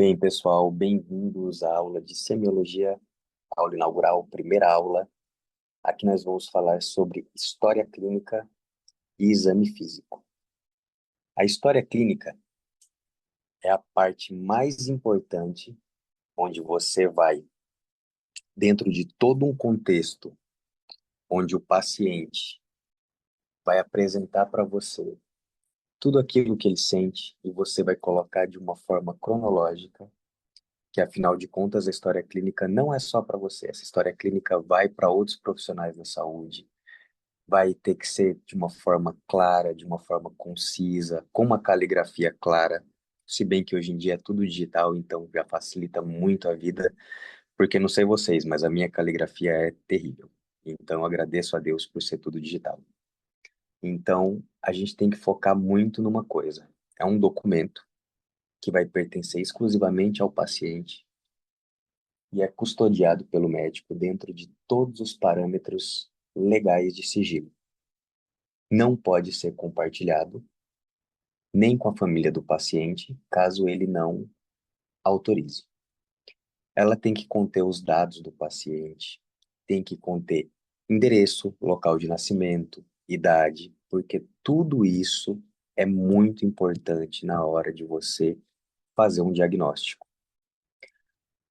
Bem, pessoal, bem-vindos à aula de semiologia, aula inaugural, primeira aula. Aqui nós vamos falar sobre história clínica e exame físico. A história clínica é a parte mais importante, onde você vai, dentro de todo um contexto, onde o paciente vai apresentar para você tudo aquilo que ele sente e você vai colocar de uma forma cronológica, que afinal de contas a história clínica não é só para você, essa história clínica vai para outros profissionais da saúde, vai ter que ser de uma forma clara, de uma forma concisa, com uma caligrafia clara, se bem que hoje em dia é tudo digital, então já facilita muito a vida, porque não sei vocês, mas a minha caligrafia é terrível. Então eu agradeço a Deus por ser tudo digital. Então a gente tem que focar muito numa coisa. É um documento que vai pertencer exclusivamente ao paciente e é custodiado pelo médico dentro de todos os parâmetros legais de sigilo. Não pode ser compartilhado nem com a família do paciente, caso ele não autorize. Ela tem que conter os dados do paciente, tem que conter endereço, local de nascimento, idade, porque tudo isso é muito importante na hora de você fazer um diagnóstico.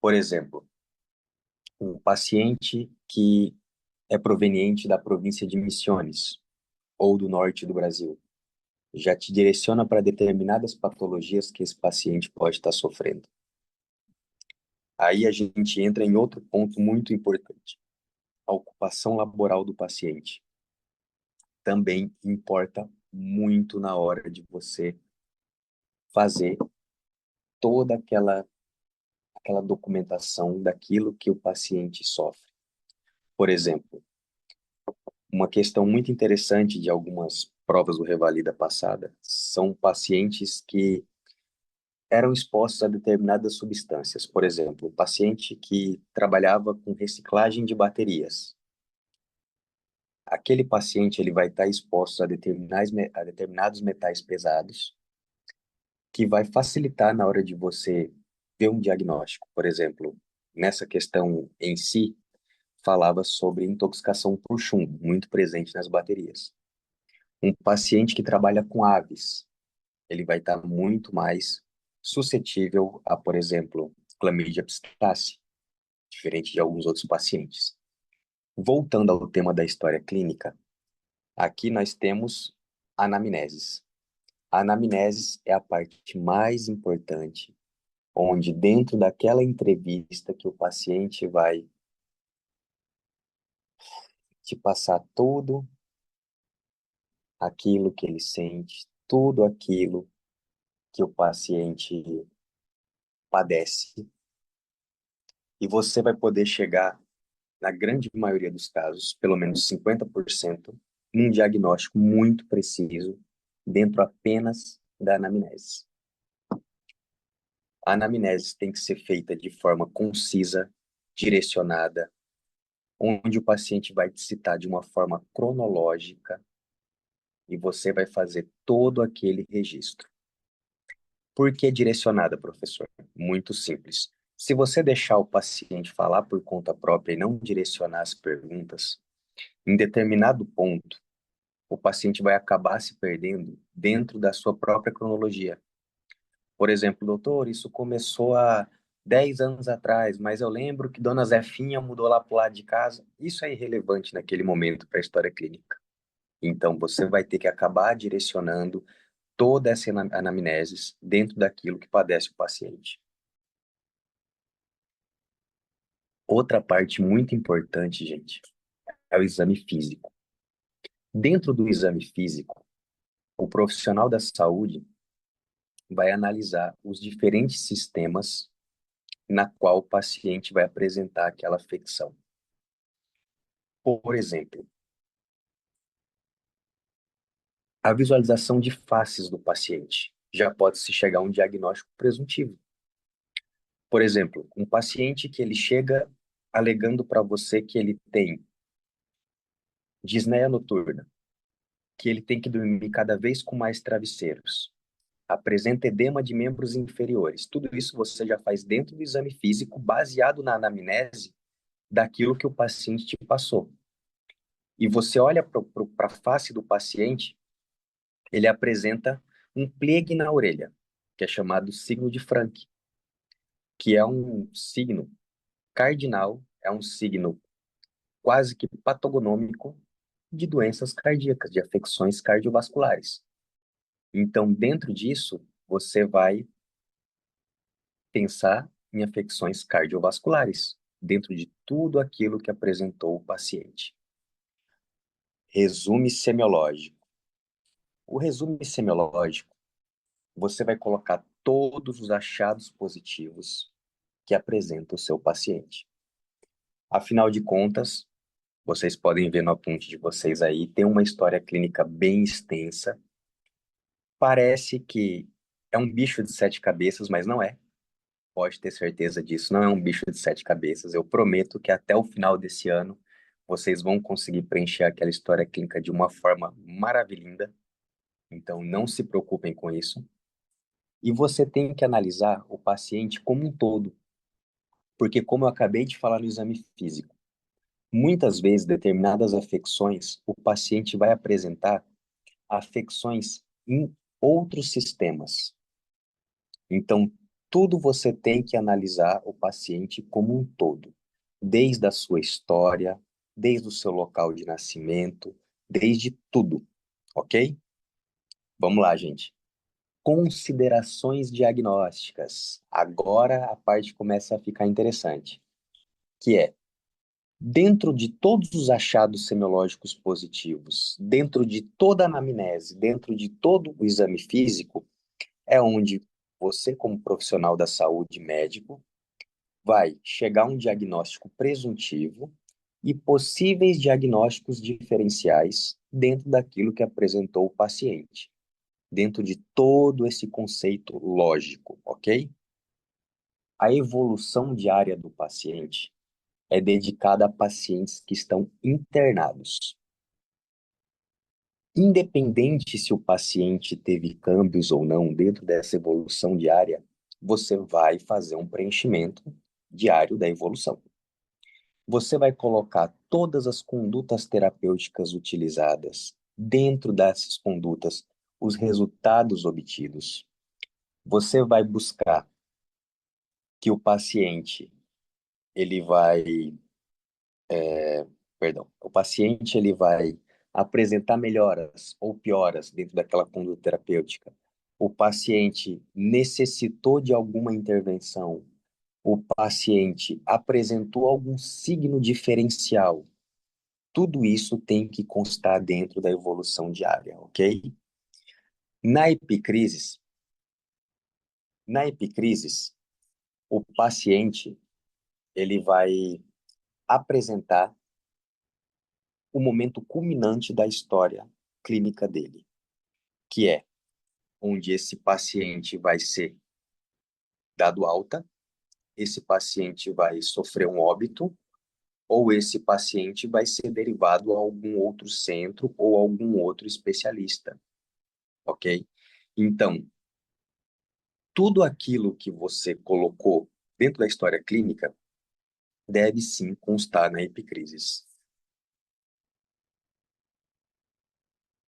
Por exemplo, um paciente que é proveniente da província de Misiones ou do norte do Brasil já te direciona para determinadas patologias que esse paciente pode estar sofrendo. Aí a gente entra em outro ponto muito importante. A ocupação laboral do paciente também importa muito na hora de você fazer toda aquela documentação daquilo que o paciente sofre. Por exemplo, uma questão muito interessante de algumas provas do Revalida passada são pacientes que eram expostos a determinadas substâncias. Por exemplo, um paciente que trabalhava com reciclagem de baterias. Aquele paciente ele vai estar exposto a determinados metais pesados, que vai facilitar na hora de você ver um diagnóstico. Por exemplo, nessa questão em si, falava sobre intoxicação por chumbo, muito presente nas baterias. Um paciente que trabalha com aves, ele vai estar muito mais suscetível a, por exemplo, Chlamydia psittaci, diferente de alguns outros pacientes. Voltando ao tema da história clínica, aqui nós temos anamneses. A anamnese é a parte mais importante, onde dentro daquela entrevista que o paciente vai te passar tudo aquilo que ele sente, tudo aquilo que o paciente padece, e você vai poder chegar, na grande maioria dos casos, pelo menos 50%, num diagnóstico muito preciso dentro apenas da anamnese. A anamnese tem que ser feita de forma concisa, direcionada, onde o paciente vai te citar de uma forma cronológica e você vai fazer todo aquele registro. Por que direcionada, professor? Muito simples. Se você deixar o paciente falar por conta própria e não direcionar as perguntas, em determinado ponto, o paciente vai acabar se perdendo dentro da sua própria cronologia. Por exemplo, doutor, isso começou há 10 anos atrás, mas eu lembro que Dona Zefinha mudou lá para o lado de casa. Isso é irrelevante naquele momento para a história clínica. Então, você vai ter que acabar direcionando toda essa anamnese dentro daquilo que padece o paciente. Outra parte muito importante, gente, é o exame físico. Dentro do exame físico, o profissional da saúde vai analisar os diferentes sistemas na qual o paciente vai apresentar aquela afecção. Por exemplo, a visualização de faces do paciente já pode se chegar a um diagnóstico presuntivo. Por exemplo, um paciente que ele chega alegando para você que ele tem disneia noturna, que ele tem que dormir cada vez com mais travesseiros. apresenta edema de membros inferiores. Tudo isso você já faz dentro do exame físico, baseado na anamnese daquilo que o paciente te passou. E você olha para a face do paciente, ele apresenta um pliegue na orelha, que é chamado signo de Frank, que é um signo cardinal, é um signo quase que patogonômico de doenças cardíacas, de afecções cardiovasculares. Então, dentro disso, você vai pensar em afecções cardiovasculares, dentro de tudo aquilo que apresentou o paciente. Resume semiológico. O resume semiológico, você vai colocar todos os achados positivos que apresenta o seu paciente. Afinal de contas, vocês podem ver no aponte de vocês aí, tem uma história clínica bem extensa. Parece que é um bicho de sete cabeças, mas não é. Pode ter certeza disso, não é um bicho de sete cabeças. Eu prometo que até o final desse ano vocês vão conseguir preencher aquela história clínica de uma forma maravilhosa. Então não se preocupem com isso. E você tem que analisar o paciente como um todo, porque como eu acabei de falar no exame físico, muitas vezes determinadas afecções o paciente vai apresentar afecções em outros sistemas. Então, tudo você tem que analisar o paciente como um todo, desde a sua história, desde o seu local de nascimento, desde tudo, ok? Vamos lá, gente. Considerações diagnósticas. Agora a parte começa a ficar interessante, que é, dentro de todos os achados semiológicos positivos, dentro de toda a anamnese, dentro de todo o exame físico, é onde você, como profissional da saúde médico, vai chegar a um diagnóstico presuntivo e possíveis diagnósticos diferenciais dentro daquilo que apresentou o paciente, dentro de todo esse conceito lógico, ok? A evolução diária do paciente é dedicada a pacientes que estão internados. Independente se o paciente teve câmbios ou não dentro dessa evolução diária, você vai fazer um preenchimento diário da evolução. Você vai colocar todas as condutas terapêuticas utilizadas, dentro dessas condutas, os resultados obtidos. Você vai buscar que o paciente, ele vai, perdão, o paciente ele vai apresentar melhoras ou pioras dentro daquela conduta terapêutica. O paciente necessitou de alguma intervenção. O paciente apresentou algum signo diferencial. Tudo isso tem que constar dentro da evolução diária, ok? Na epicrises, na epicrises, o paciente ele vai apresentar o momento culminante da história clínica dele, que é onde esse paciente vai ser dado alta, esse paciente vai sofrer um óbito, ou esse paciente vai ser derivado a algum outro centro ou algum outro especialista, ok? Então, tudo aquilo que você colocou dentro da história clínica deve sim constar na epicrises.